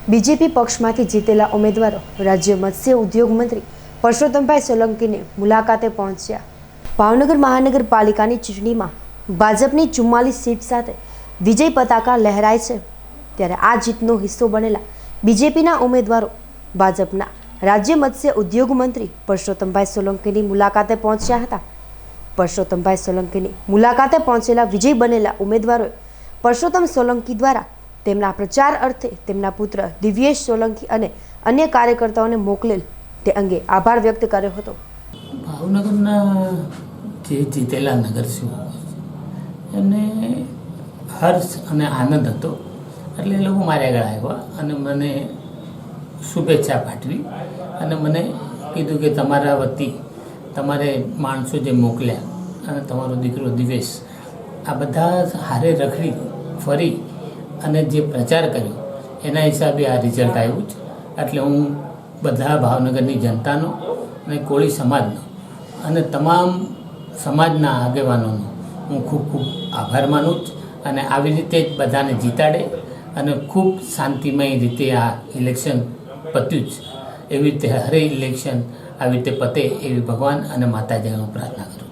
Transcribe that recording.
BJP પક્ષમાંથી જીતેલા ઉમેદવારો રાજ્ય મત્સ્ય ઉદ્યોગ મંત્રી પરસોત્તમભાઈ સોલંકીની મુલાકાતે પહોંચ્યા। ભાવનગર મહાનગરપાલિકાની ચૂંટણીમાં ભાજપની 44 સીટ સાથે વિજય પતાકા લહેરાય છે, ત્યારે આ જીતનો હિસ્સો બનેલા બીજેપીના ઉમેદવારો ભાજપના રાજ્ય મત્સ્ય ઉદ્યોગ મંત્રી પરસોત્તમભાઈ સોલંકીની મુલાકાતે પહોંચ્યા હતા। પરસોત્તમભાઈ સોલંકીની મુલાકાતે પહોંચેલા વિજય બનેલા ઉમેદવારોએ પરસોત્તમ સોલંકી દ્વારા તેમના પ્રચાર અર્થે તેમના પુત્ર દિવ્યેશ સોલંકી અને અન્ય કાર્યકર્તાઓને મોકલેલ તે અંગે આભાર વ્યક્ત કર્યો હતો। ભાવનગરના જે જીતેલા નગરસેવકો એમને હર્ષ અને આનંદ હતો, એટલે એ લોકો મારા આગળ આવ્યા અને મને શુભેચ્છા પાઠવી અને મને કીધું કે તમારા વતી તમારે માણસો જે મોકલ્યા અને તમારો દીકરો દિવેશ આ બધા હારે રખડી ફરી અને જે પ્રચાર કર્યો એના હિસાબે આ રિઝલ્ટ આવ્યું છે। એટલે હું બધા ભાવનગરની જનતાનો અને કોળી સમાજનો અને તમામ સમાજના આગેવાનોનો હું ખૂબ ખૂબ આભાર માનું છું અને આવી રીતે જ બધાને જીતાડે અને ખૂબ શાંતિમય રીતે આ ઇલેક્શન પત્યું છે। એવી રીતે હરે ઇલેક્શન આવી રીતે પતે એવી ભગવાન અને માતાજીને હું પ્રાર્થના કરું છું।